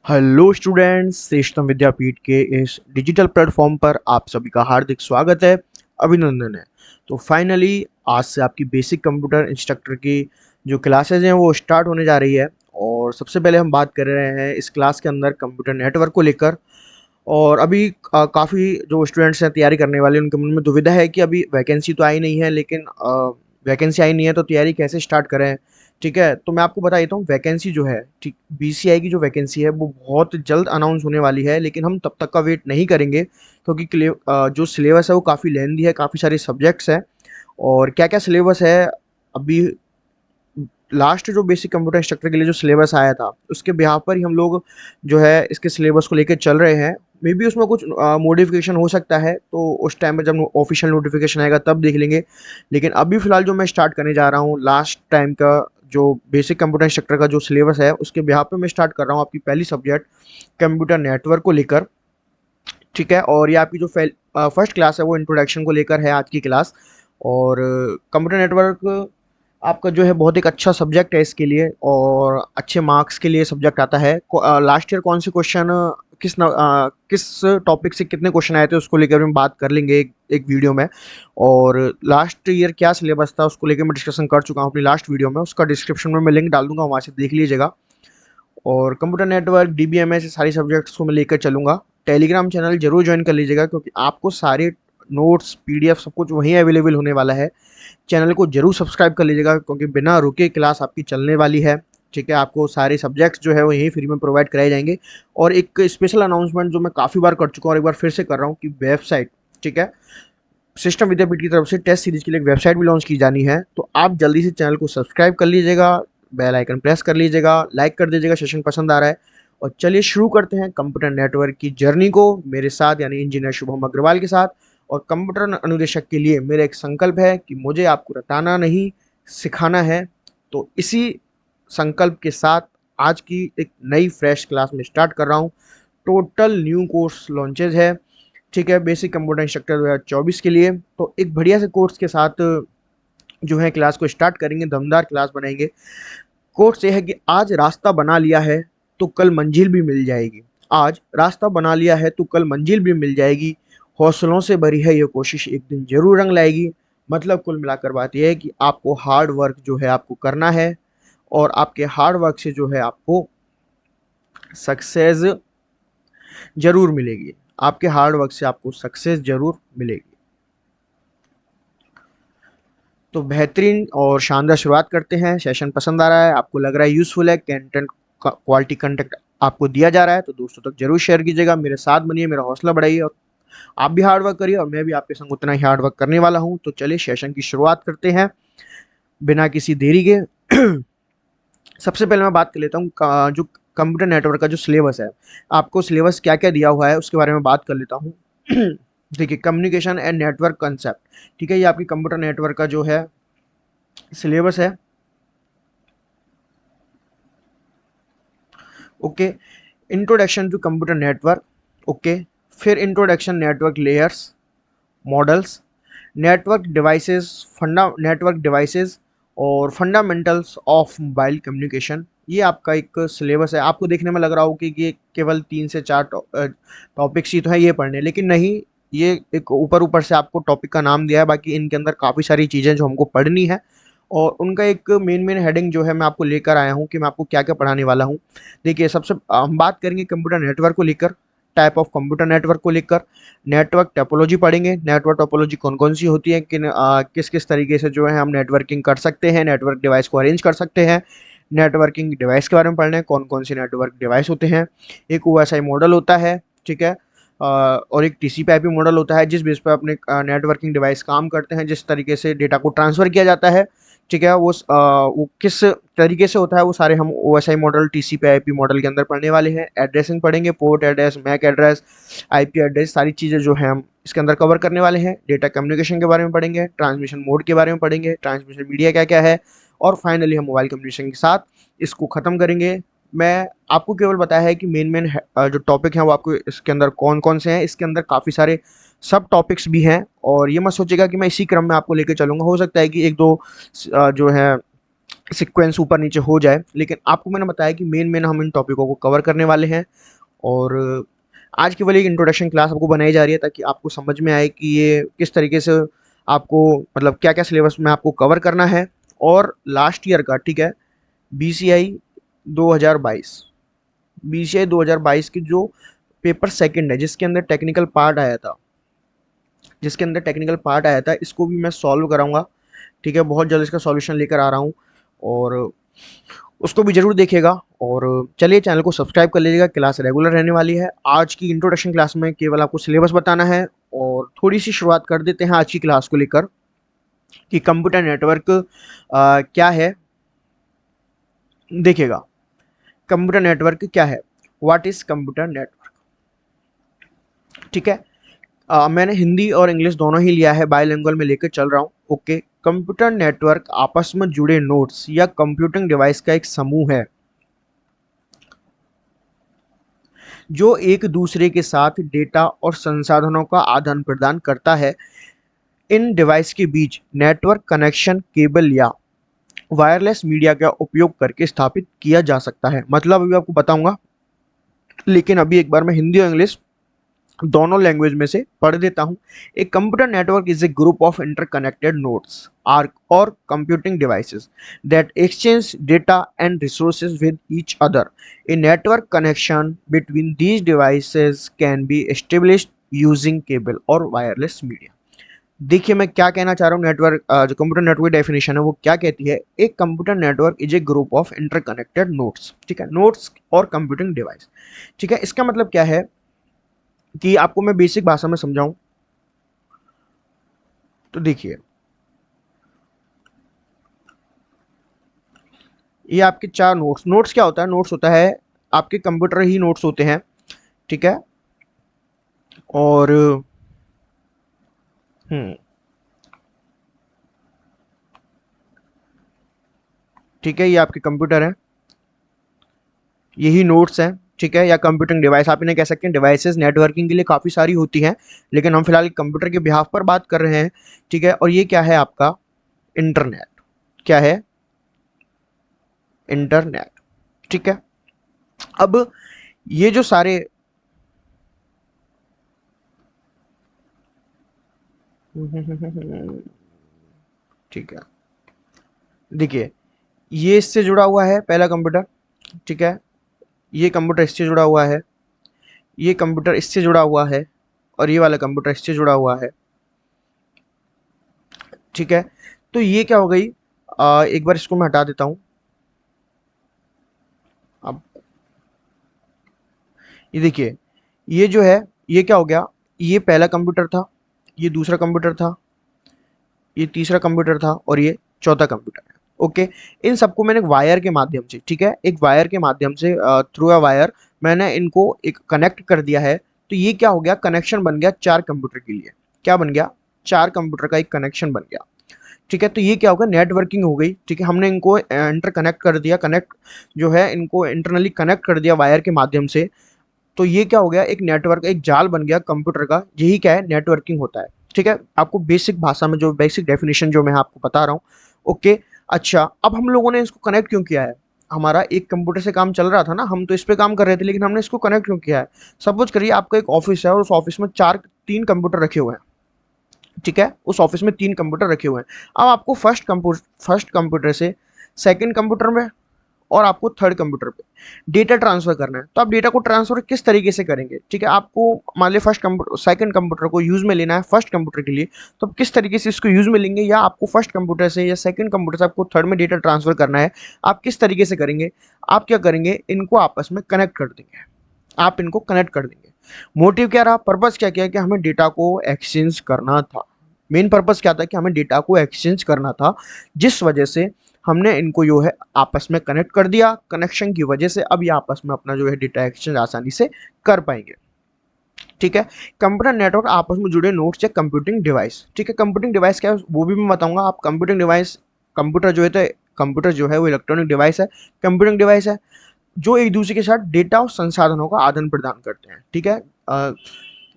Hello students, श्रेष्ठतम विद्यापीठ के इस digital platform पर आप सभी का हार्दिक स्वागत है, अभिनंदन है। तो फाइनली आज से आपकी बेसिक कंप्यूटर इंस्ट्रक्टर की जो क्लासेज हैं वो स्टार्ट होने जा रही है। और सबसे पहले हम बात कर रहे हैं इस क्लास के अंदर कंप्यूटर नेटवर्क को लेकर। और अभी काफ़ी जो स्टूडेंट्स हैं तैयारी करने वाले, उनके मन में दुविधा है कि अभी वैकेंसी तो आई नहीं है, लेकिन वैकेंसी आई नहीं है तो तैयारी कैसे स्टार्ट करें। ठीक है, तो मैं आपको बता देता हूँ वैकेंसी जो है, ठीक, बीसीआई की जो वैकेंसी है वो बहुत जल्द अनाउंस होने वाली है, लेकिन हम तब तक का वेट नहीं करेंगे क्योंकि जो सिलेबस है वो काफ़ी लेंदी है, काफ़ी सारे सब्जेक्ट्स हैं। और क्या क्या सिलेबस है अभी, लास्ट जो बेसिक कंप्यूटर इंस्ट्रक्टर के लिए जो सिलेबस आया था उसके बिहाफ पर ही हम लोग जो है इसके सिलेबस को लेकर चल रहे हैं। मे बी उसमें कुछ मॉडिफिकेशन हो सकता है, तो उस टाइम पे जब ऑफिशियल नोटिफिकेशन आएगा तब देख लेंगे। लेकिन अभी फ़िलहाल जो मैं स्टार्ट करने जा रहा हूँ लास्ट टाइम का जो बेसिक कंप्यूटर इंस्ट्रक्टर का जो सिलेबस है उसके बिहाफ पे मैं स्टार्ट कर रहा हूँ आपकी पहली सब्जेक्ट कंप्यूटर नेटवर्क को लेकर। ठीक है, और ये आपकी जो फर्स्ट क्लास है वो इंट्रोडक्शन को लेकर है आज की क्लास। और कंप्यूटर नेटवर्क आपका जो है बहुत एक अच्छा सब्जेक्ट है इसके लिए, और अच्छे मार्क्स के लिए सब्जेक्ट आता है। लास्ट ईयर कौन से क्वेश्चन किस टॉपिक से कितने क्वेश्चन आए थे उसको लेकर हम बात कर लेंगे एक वीडियो में। और लास्ट ईयर क्या सिलेबस था उसको लेकर मैं डिस्कशन कर चुका हूँ अपनी लास्ट वीडियो में, उसका डिस्क्रिप्शन में मैं लिंक डाल दूंगा, वहाँ से देख लीजिएगा। और कंप्यूटर नेटवर्क डीबीएमएस सारी सब्जेक्ट्स को मैं लेकर चलूँगा। टेलीग्राम चैनल जरूर ज्वाइन कर लीजिएगा क्योंकि आपको सारे नोट्स पीडीएफ सब कुछ वहीं अवेलेबल होने वाला है। चैनल को जरूर सब्सक्राइब कर लीजिएगा क्योंकि बिना रुके क्लास आपकी चलने वाली है। ठीक है, आपको सारे सब्जेक्ट्स जो है वो यहीं फ्री में प्रोवाइड कराए जाएंगे। और एक स्पेशल अनाउंसमेंट जो मैं काफ़ी बार कर चुका हूँ और एक बार फिर से कर रहा हूँ कि वेबसाइट, ठीक है, सिस्टम विद्यापीठ की तरफ से टेस्ट सीरीज के लिए एक वेबसाइट भी लॉन्च की जानी है, तो आप जल्दी से चैनल को सब्सक्राइब कर लीजिएगा, बेल आइकन प्रेस कर लीजिएगा, लाइक कर दीजिएगा सेशन पसंद आ रहा है। और चलिए शुरू करते हैं कंप्यूटर नेटवर्क की जर्नी को मेरे साथ, यानी इंजीनियर शुभम अग्रवाल के साथ। और कंप्यूटर अनुदेशक के लिए मेरा एक संकल्प है कि मुझे आपको रटाना नहीं, सिखाना है। तो इसी संकल्प के साथ आज की एक नई फ्रेश क्लास में स्टार्ट कर रहा हूँ। टोटल न्यू कोर्स लॉन्चेज है, ठीक है, बेसिक कंप्यूटर इंस्ट्रक्टर 2024 के लिए। तो एक बढ़िया से कोर्स के साथ जो है क्लास को स्टार्ट करेंगे, दमदार क्लास बनाएंगे। कोर्स ये है कि आज रास्ता बना लिया है तो कल मंजिल भी मिल जाएगी। आज रास्ता बना लिया है तो कल मंजिल भी मिल जाएगी। हौसलों से भरी है ये कोशिश, एक दिन जरूर रंग लाएगी। मतलब कुल मिलाकर बात यह है कि आपको हार्ड वर्क जो है आपको करना है, और आपके हार्ड वर्क से जो है आपको सक्सेस जरूर मिलेगी। आपके हार्ड वर्क से आपको सक्सेस जरूर मिलेगी। तो बेहतरीन और शानदार शुरुआत करते हैं। सेशन पसंद आ रहा है, आपको लग रहा है यूजफुल है, कंटेंट क्वालिटी कंटेंट आपको दिया जा रहा है, तो दोस्तों तक जरूर शेयर कीजिएगा, मेरे साथ बनिए, मेरा हौसला बढ़ाइए, और आप भी हार्ड वर्क करिए और मैं भी आपके संग उतना ही हार्ड वर्क करने वाला हूं। तो चलिए सेशन की शुरुआत करते हैं बिना किसी देरी के। सबसे पहले मैं बात कर लेता हूँ जो कंप्यूटर नेटवर्क का जो सिलेबस है, आपको सिलेबस क्या क्या दिया हुआ है उसके बारे में बात कर लेता हूँ। देखिए, कम्युनिकेशन एंड नेटवर्क कंसेप्ट, ठीक है, ये आपकी कंप्यूटर नेटवर्क का जो है सिलेबस है। Okay, introduction to computer network. Okay, फिर introduction network layers, models, network devices, network devices, और फंडामेंटल्स ऑफ मोबाइल कम्युनिकेशन। ये आपका एक सिलेबस है। आपको देखने में लग रहा हो कि ये केवल 3 से 4 टॉपिक्स ही तो है ये पढ़ने, लेकिन नहीं, ये एक ऊपर ऊपर से आपको टॉपिक का नाम दिया है, बाकी इनके अंदर काफ़ी सारी चीज़ें जो हमको पढ़नी है। और उनका एक मेन मेन हेडिंग जो है मैं आपको लेकर आया हूँ कि मैं आपको क्या क्या पढ़ाने वाला हूँ। देखिए, सबसे हम बात करेंगे कंप्यूटर नेटवर्क को लेकर, टाइप ऑफ कंप्यूटर नेटवर्क को लेकर। नेटवर्क टोपोलॉजी पढ़ेंगे, नेटवर्क टोपोलॉजी कौन कौन सी होती है, किस किस तरीके से जो है हम नेटवर्किंग कर सकते हैं, नेटवर्क डिवाइस को अरेंज कर सकते हैं। नेटवर्किंग डिवाइस के बारे में पढ़ना है, कौन कौन से नेटवर्क डिवाइस होते हैं। एक ओएसआई मॉडल होता है, ठीक है, और एक टीसीपी आईपी मॉडल होता है, जिस बेस पर अपने नेटवर्किंग डिवाइस काम करते हैं, जिस तरीके से डेटा को ट्रांसफ़र किया जाता है। ठीक है, वो किस तरीके से होता है वो सारे हम OSI model, TCP IP model के अंदर पढ़ने वाले हैं। एड्रेसिंग पढ़ेंगे, port address, MAC address, IP address, सारी चीज़ें जो है हम इसके अंदर कवर करने वाले हैं। डेटा कम्युनिकेशन के बारे में पढ़ेंगे, ट्रांसमिशन मोड के बारे में पढ़ेंगे, ट्रांसमिशन मीडिया क्या क्या है, और फाइनली हम मोबाइल कम्युनिकेशन के साथ इसको ख़त्म करेंगे। मैं आपको केवल बताया है कि मेन मेन जो टॉपिक हैं वो आपको इसके अंदर कौन कौन से हैं। इसके अंदर काफ़ी सारे सब टॉपिक्स भी हैं, और ये मत सोचिएगा कि मैं इसी क्रम में आपको लेके चलूँगा। हो सकता है कि एक दो जो है सीक्वेंस ऊपर नीचे हो जाए, लेकिन आपको मैंने बताया कि मेन हम इन टॉपिकों को कवर करने वाले हैं। और आज की वाली इंट्रोडक्शन क्लास आपको बनाई जा रही है ताकि आपको समझ में आए कि ये किस तरीके से आपको मतलब क्या-क्या सिलेबस में आपको कवर करना है। और लास्ट ईयर का, ठीक है, बीसीआई 2022, बीसीआई 2022 की जो पेपर सेकंड है, जिसके अंदर टेक्निकल पार्ट आया था, इसको भी मैं सॉल्व कराऊंगा। ठीक है, बहुत जल्द इसका सॉल्यूशन लेकर आ रहा हूँ, और उसको भी ज़रूर देखिएगा। और चलिए, चैनल को सब्सक्राइब कर लीजिएगा, क्लास रेगुलर रहने वाली है। आज की इंट्रोडक्शन क्लास में केवल आपको सिलेबस बताना है, और थोड़ी सी शुरुआत कर देते हैं आज की क्लास को लेकर कि कंप्यूटर नेटवर्क क्या है। देखिएगा, कंप्यूटर नेटवर्क क्या है, व्हाट इज़ कंप्यूटर नेटवर्क। ठीक है, मैंने हिंदी और इंग्लिश दोनों ही लिया है, बाइलिंगुअल में लेकर चल रहा हूँ। ओके, कंप्यूटर नेटवर्क आपस में जुड़े नोड्स या कंप्यूटिंग डिवाइस का एक समूह है जो एक दूसरे के साथ डेटा और संसाधनों का आदान प्रदान करता है। इन डिवाइस के बीच नेटवर्क कनेक्शन केबल या वायरलेस मीडिया का उपयोग करके स्थापित किया जा सकता है। मतलब अभी आपको बताऊंगा, लेकिन अभी एक बार मैं हिंदी और इंग्लिश दोनों लैंग्वेज में से पढ़ देता हूँ। A computer network is a group of interconnected nodes are और computing devices that exchange data and resources with each other. A network connection between these devices can be established using cable और wireless media. देखिए, मैं क्या कहना चाह रहा हूँ। Network, जो कंप्यूटर नेटवर्क डेफिनेशन है वो क्या कहती है, एक computer network is a group of interconnected nodes. ठीक है, नोड्स और कंप्यूटिंग डिवाइस। ठीक है, इसका मतलब क्या है कि आपको मैं बेसिक भाषा में समझाऊं तो देखिए, ये आपके चार नोट्स क्या होता है, नोट्स होता है आपके कंप्यूटर ही नोट्स होते हैं। ठीक है, और हम्म ठीक है, ये आपके कंप्यूटर है, यही नोट्स हैं। ठीक है, या कंप्यूटिंग डिवाइस आप इन्हें कह सकते हैं। डिवाइसेस नेटवर्किंग के लिए काफ़ी सारी होती हैं, लेकिन हम फिलहाल कंप्यूटर के बिहाफ पर बात कर रहे हैं। ठीक है, और ये क्या है आपका इंटरनेट, क्या है इंटरनेट। ठीक है, अब ये जो सारे ठीक है, देखिए, ये इससे जुड़ा हुआ है पहला कंप्यूटर। ठीक है, ये कंप्यूटर इससे जुड़ा हुआ है, ये कंप्यूटर इससे जुड़ा हुआ है, और ये वाला कंप्यूटर इससे जुड़ा हुआ है। ठीक है, तो ये क्या हो गई, एक बार इसको मैं हटा देता हूँ। अब ये देखिए, ये जो है, ये क्या हो गया, ये पहला कंप्यूटर था, ये दूसरा कंप्यूटर था, ये तीसरा कंप्यूटर था, और ये चौथा कंप्यूटर है। ओके, इन सबको मैंने वायर के माध्यम से, ठीक है, एक वायर के माध्यम से, थ्रू अ वायर मैंने इनको एक कनेक्ट कर दिया है। तो ये क्या हो गया, कनेक्शन बन गया चार कंप्यूटर के लिए। क्या बन गया, चार कंप्यूटर का एक कनेक्शन बन गया। ठीक है, तो ये क्या होगा, नेटवर्किंग हो गई। ठीक है, हमने इनको इंटर कनेक्ट कर दिया, कनेक्ट जो है इनको इंटरनली कनेक्ट कर दिया वायर के माध्यम से। तो ये क्या हो गया, एक नेटवर्क, एक जाल बन गया कंप्यूटर का। यही क्या है, नेटवर्किंग होता है। ठीक है, आपको बेसिक भाषा में जो बेसिक डेफिनेशन जो मैं आपको बता रहा हूँ। ओके, अच्छा, अब हम लोगों ने इसको कनेक्ट क्यों किया है। हमारा एक कंप्यूटर से काम चल रहा था ना, हम तो इस पे काम कर रहे थे, लेकिन हमने इसको कनेक्ट क्यों किया है। सपोज करिए आपका एक ऑफिस है, और उस ऑफिस में तीन कंप्यूटर रखे हुए हैं। ठीक है, उस ऑफिस में तीन कंप्यूटर रखे हुए हैं। अब आपको फर्स्ट कंप्यूटर से सेकंड कंप्यूटर में, और आपको थर्ड कंप्यूटर पे डेटा ट्रांसफर करना है। तो आप डेटा को ट्रांसफर किस तरीके से करेंगे। ठीक है, आपको मान लिया फर्स्ट कंप्यूटर सेकंड कंप्यूटर को यूज में लेना है फर्स्ट कंप्यूटर के लिए, तो आप किस तरीके से इसको यूज में लेंगे, या आपको फर्स्ट कंप्यूटर से या सेकंड कंप्यूटर से आपको थर्ड में डेटा ट्रांसफर करना है, आप किस तरीके से करेंगे। आप क्या करेंगे, इनको आपस में कनेक्ट कर देंगे, आप इनको कनेक्ट कर देंगे। मोटिव क्या रहा, पर्पस क्या किया कि हमें डेटा को एक्सचेंज करना था। मेन पर्पस क्या था कि हमें डेटा को एक्सचेंज करना था, जिस वजह से हमने इनको जो है आपस में कनेक्ट कर दिया। कनेक्शन की वजह से अब ये आपस में अपना जो है डेटा एक्सचेंज आसानी से कर पाएंगे। ठीक है, कंप्यूटर नेटवर्क आपस में जुड़े नोड्स या कंप्यूटिंग डिवाइस। ठीक है, कंप्यूटिंग डिवाइस क्या है वो भी मैं बताऊंगा। आप कंप्यूटिंग डिवाइस, कंप्यूटर जो है, तो कंप्यूटर जो है वो इलेक्ट्रॉनिक डिवाइस है, कंप्यूटिंग डिवाइस है, जो एक दूसरे के साथ डेटा और संसाधनों का आदान प्रदान करते हैं। ठीक है,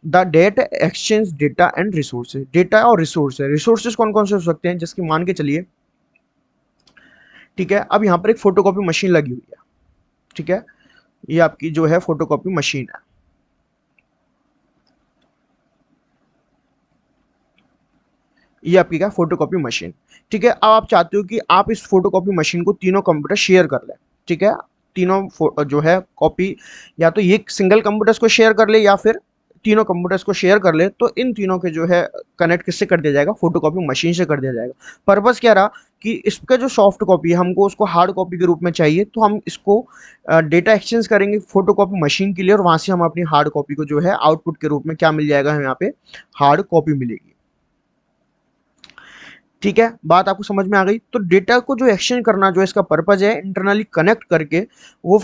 the data exchange data and resources. Data और रिसोर्स है, रिसोर्सेज कौन कौन से हो सकते हैं, जिसके मान के चलिए ठीक है। अब यहाँ पर एक फोटोकॉपी मशीन लगी हुई है, ठीक है, ये आपकी जो है फोटोकॉपी मशीन है। ये आपकी क्या फोटोकॉपी मशीन, ठीक है। अब आप चाहते हो कि आप इस फोटोकॉपी मशीन को तीनों कंप्यूटर शेयर कर लें, ठीक है। तीनों जो है कॉपी, या तो ये सिंगल कंप्यूटर्स को शेयर कर ले या फिर तीनों कंप्यूटर्स को शेयर कर ले, तो इन तीनों के जो है कनेक्ट किससे कर दिया जाएगा, फोटोकॉपी मशीन से कर दिया जाएगा। पर्पस क्या रहा कि इसका जो सॉफ्ट कॉपी है हमको उसको हार्ड कॉपी के रूप में चाहिए, तो हम इसको डेटा एक्सचेंज करेंगे फोटोकॉपी मशीन के लिए, और वहां से हम अपनी हार्ड कॉपी को जो है आउटपुट के रूप में क्या मिल जाएगा, हमें यहाँ पे हार्ड कॉपी मिलेगी। ठीक है, बात आपको समझ में आ गई। तो डेटा को जो एक्सचेंज करना जो इसका पर्पज है, इंटरनली कनेक्ट करके वो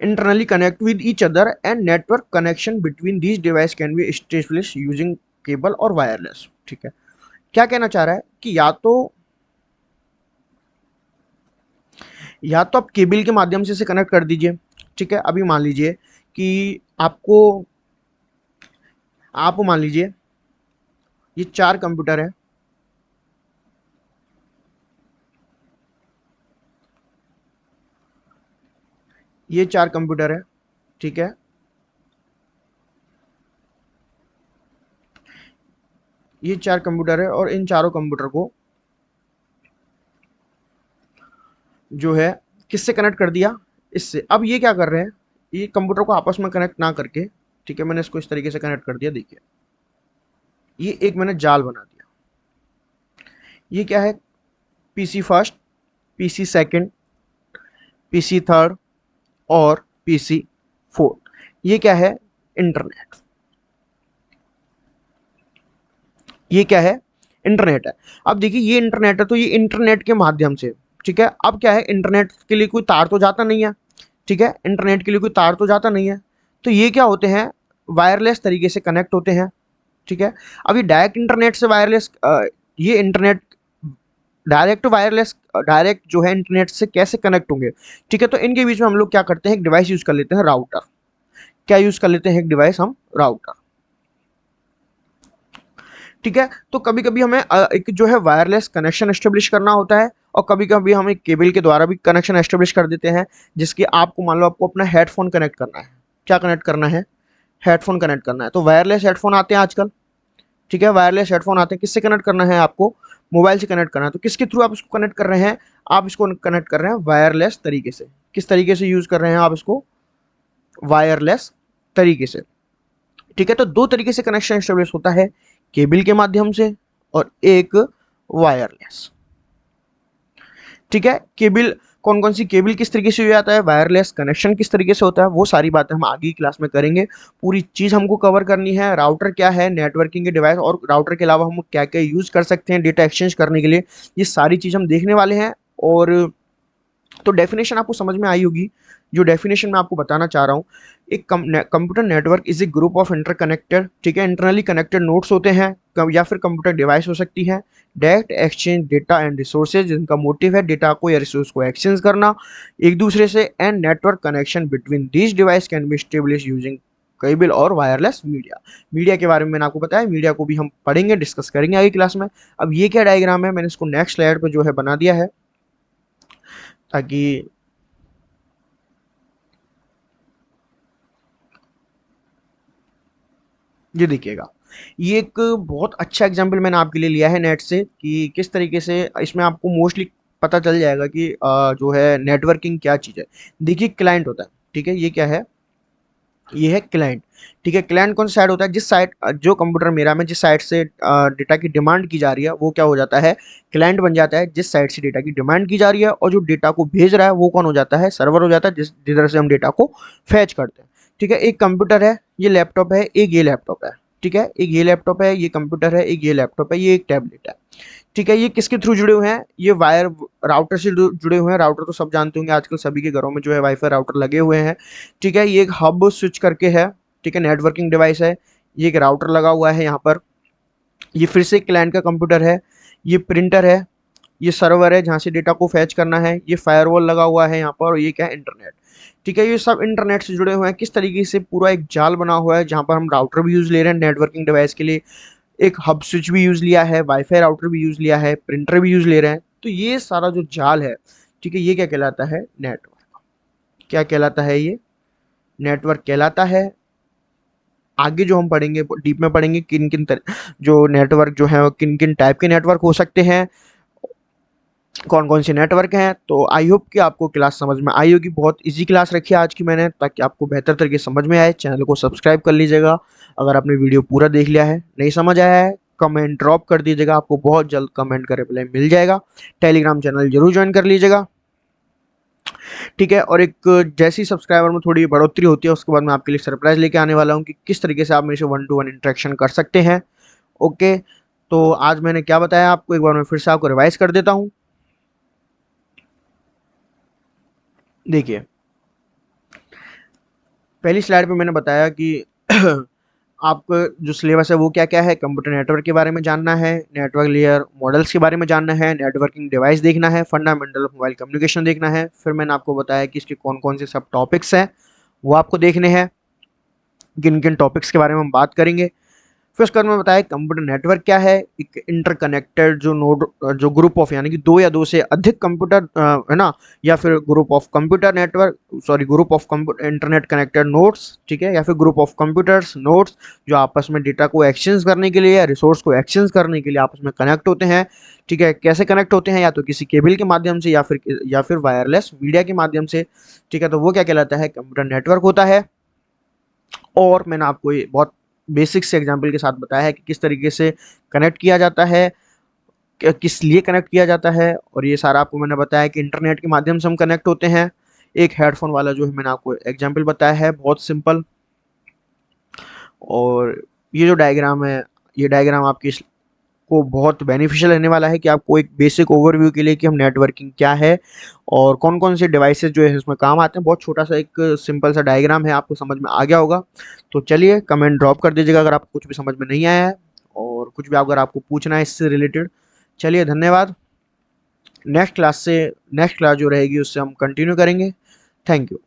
internally connect with each other and network connection between these device can be established using cable और वायरलेस। ठीक है, क्या कहना चाह रहा है कि या तो आप केबल के माध्यम से इसे कनेक्ट कर दीजिए। ठीक है, अभी मान लीजिए कि आप मान लीजिए ये 4 कंप्यूटर है, ये 4 कंप्यूटर है, ठीक है, ये 4 कंप्यूटर है और इन चारों कंप्यूटर को जो है किससे कनेक्ट कर दिया, इससे। अब ये क्या कर रहे हैं, ये कंप्यूटर को आपस में कनेक्ट ना करके, ठीक है, मैंने इसको इस तरीके से कनेक्ट कर दिया। देखिए, ये एक मैंने जाल बना दिया। ये क्या है, PC first, PC second, PC third और पीसी फोर्थ। ये क्या है, इंटरनेट। ये क्या है, इंटरनेट है। अब देखिए ये इंटरनेट है, तो ये इंटरनेट के माध्यम से, ठीक है। अब क्या है, इंटरनेट के लिए कोई तार तो जाता नहीं है, ठीक है, इंटरनेट के लिए कोई तार तो जाता नहीं है, तो ये क्या होते हैं, वायरलेस तरीके से कनेक्ट होते हैं। ठीक है, अब ये डायरेक्ट इंटरनेट से वायरलेस, ये इंटरनेट डायरेक्ट वायरलेस, डायरेक्ट जो है इंटरनेट से कैसे कनेक्ट होंगे। ठीक है, तो इनके बीच में हम लोग क्या करते हैं, एक डिवाइस यूज कर लेते हैं, राउटर। क्या यूज कर लेते हैं, एक डिवाइस हम राउटर। ठीक है, तो कभी कभी हमें एक जो है वायरलेस कनेक्शन एस्टेब्लिश करना होता है, और कभी कभी हम एक केबल के द्वारा भी कनेक्शन एस्टेब्लिश कर देते हैं, जिसकी आपको मान लो आपको अपना हेडफोन कनेक्ट करना है। क्या कनेक्ट करना है, हेडफोन कनेक्ट करना है, तो वायरलेस हेडफोन आते हैं आजकल। ठीक है, वायरलेस हेडफोन आते हैं, किससे कनेक्ट करना है आपको, मोबाइल से कनेक्ट करना है। तो किसके थ्रू आप इसको कनेक्ट कर रहे हैं, आप इसको कनेक्ट कर रहे हैं वायरलेस तरीके से। किस तरीके से यूज कर रहे हैं आप इसको, वायरलेस तरीके से। ठीक है, तो दो तरीके से कनेक्शन एस्टेब्लिश होता है, केबल के माध्यम से और एक वायरलेस। ठीक है, केबल कौन कौन सी केबल किस तरीके से हो जाता है, वायरलेस कनेक्शन किस तरीके से होता है, वो सारी बातें हम आगे की क्लास में करेंगे। पूरी चीज हमको कवर करनी है, राउटर क्या है, नेटवर्किंग के डिवाइस, और राउटर के अलावा हम क्या क्या यूज कर सकते हैं डेटा एक्सचेंज करने के लिए, ये सारी चीज हम देखने वाले हैं। और तो डेफिनेशन आपको समझ में आई होगी। जो डेफिनेशन मैं आपको बताना चाह रहा हूँ, एक computer network is a group of interconnected, ठीक है, इंटरनली कनेक्टेड नोड्स होते हैं, या फिर कंप्यूटर डिवाइस हो सकती है, direct exchange data and resources, जिनका मोटिव है डेटा को या रिसोर्स को एक्सचेंज करना एक दूसरे से, and network connection between this device can be establish using cable और वायरलेस मीडिया। मीडिया के बारे में मैंने आपको बताया, मीडिया को भी हम पढ़ेंगे, डिस्कस करेंगे आगे क्लास में। अब ये क्या डायग्राम है, मैंने इसको नेक्स्ट स्लाइड पर जो है बना दिया है, ताकि ये देखिएगा, ये एक बहुत अच्छा एग्जाम्पल मैंने आपके लिए लिया है नेट से, कि किस तरीके से इसमें आपको मोस्टली पता चल जाएगा कि जो है नेटवर्किंग क्या चीज़ है। देखिए, क्लाइंट होता है, ठीक है, ये क्या है, ये है क्लाइंट। ठीक है, क्लाइंट कौन सा साइड होता है, जिस साइड, जो कंप्यूटर मेरा में जिस साइड से डेटा की डिमांड की जा रही है, वो क्या हो जाता है, क्लाइंट बन जाता है। जिस साइड से डेटा की डिमांड की जा रही है, और जो डेटा को भेज रहा है वो कौन हो जाता है, सर्वर हो जाता है, जिधर से हम डेटा को फैच करते हैं। ठीक है, एक कंप्यूटर है, ये लैपटॉप है, एक ये लैपटॉप है। ठीक है, एक ये लैपटॉप है, ये कंप्यूटर है, एक ये लैपटॉप है, ये एक टैबलेट है। ठीक है, ये किसके थ्रू जुड़े हुए हैं, ये वायर राउटर से जुड़े हुए हैं। राउटर तो सब जानते होंगे, आजकल सभी के घरों में जो है वाईफाई राउटर लगे हुए हैं। ठीक है, ये एक हब स्विच करके है, ठीक है, नेटवर्किंग डिवाइस है। ये एक राउटर लगा हुआ है यहाँ पर। ये फिर से क्लाइंट का कंप्यूटर है, ये प्रिंटर है, ये सर्वर है जहाँ से डेटा को फैच करना है, ये फायरवॉल लगा हुआ है यहाँ पर, और ये क्या है, इंटरनेट। ठीक है, ये सब इंटरनेट से जुड़े हुए हैं। किस तरीके से, पूरा एक जाल बना हुआ है, जहाँ पर हम राउटर भी यूज ले रहे हैं नेटवर्किंग डिवाइस के लिए, एक हब स्विच भी यूज लिया है, वाईफाई राउटर भी यूज लिया है, प्रिंटर भी यूज ले रहे हैं। तो ये सारा जो जाल है, ठीक है, ये क्या कहलाता है? नेटवर्क। क्या कहलाता है ये? नेटवर्क कहलाता है। आगे जो हम पढ़ेंगे, डीप में पढ़ेंगे किन किन जो नेटवर्क जो है वो किन किन टाइप के नेटवर्क हो सकते हैं, कौन कौन से नेटवर्क हैं। तो आई होप कि आपको क्लास समझ में आई होगी। बहुत इजी क्लास रखी है आज की मैंने, ताकि आपको बेहतर तरीके से समझ में आए। चैनल को सब्सक्राइब कर लीजिएगा अगर आपने वीडियो पूरा देख लिया है। नहीं समझ आया है, कमेंट ड्रॉप कर दीजिएगा, आपको बहुत जल्द कमेंट का रिप्लाई मिल जाएगा। टेलीग्राम चैनल जरूर ज्वाइन कर लीजिएगा, ठीक है। और एक जैसी सब्सक्राइबर में थोड़ी बढ़ोतरी होती है, उसके बाद मैं आपके लिए सरप्राइज लेके आने वाला हूँ कि किस तरीके से आप मेरे से 1-to-1 इंटरेक्शन कर सकते हैं। ओके, तो आज मैंने क्या बताया आपको, एक बार मैं फिर से आपको रिवाइज कर देता हूँ। देखिए, पहली स्लाइड पे मैंने बताया कि आपका जो सिलेबस है वो क्या क्या है। कंप्यूटर नेटवर्क के बारे में जानना है, नेटवर्क लेयर मॉडल्स के बारे में जानना है, नेटवर्किंग डिवाइस देखना है, फंडामेंटल ऑफ मोबाइल कम्युनिकेशन देखना है। फिर मैंने आपको बताया कि इसके कौन कौन से सब टॉपिक्स हैं वो आपको देखने हैं, किन किन टॉपिक्स के बारे में हम बात करेंगे। फिर उसके बाद में बताया कंप्यूटर नेटवर्क क्या है, एक इंटरकनेक्टेड जो नोड, जो ग्रुप ऑफ, यानी कि दो या दो से अधिक कंप्यूटर है ना, या फिर group of computer network, sorry group of internet connected nodes, ठीक है, या फिर ग्रुप ऑफ कंप्यूटर्स नोड्स जो आपस में डेटा को एक्सचेंज करने के लिए या रिसोर्स को एक्सचेंज करने के लिए आपस में कनेक्ट होते हैं, ठीक है। कैसे कनेक्ट होते हैं? या तो किसी केबल के माध्यम से या फिर वायरलेस मीडिया के माध्यम से, ठीक है। तो वो क्या कहलाता है? कंप्यूटर नेटवर्क होता है। और मैंने आपको ये बहुत बेसिक से एग्जाम्पल के साथ बताया है कि किस तरीके से कनेक्ट किया जाता है, किस लिए कनेक्ट किया जाता है। और ये सारा आपको मैंने बताया कि इंटरनेट के माध्यम से हम कनेक्ट होते हैं। एक हेडफोन वाला जो है मैंने आपको एग्जाम्पल बताया है, बहुत सिंपल। और ये जो डायग्राम है, ये डायग्राम आपकी को बहुत बेनिफिशियल रहने वाला है कि आपको एक बेसिक ओवरव्यू के लिए कि हम नेटवर्किंग क्या है और कौन कौन से डिवाइसेस जो है इसमें काम आते हैं। बहुत छोटा सा एक सिंपल सा डायग्राम है, आपको समझ में आ गया होगा। तो चलिए, कमेंट ड्रॉप कर दीजिएगा अगर आपको कुछ भी समझ में नहीं आया है और कुछ भी अगर आपको पूछना है इससे रिलेटेड। चलिए, धन्यवाद। नेक्स्ट क्लास जो रहेगी उससे हम कंटिन्यू करेंगे। Thank you.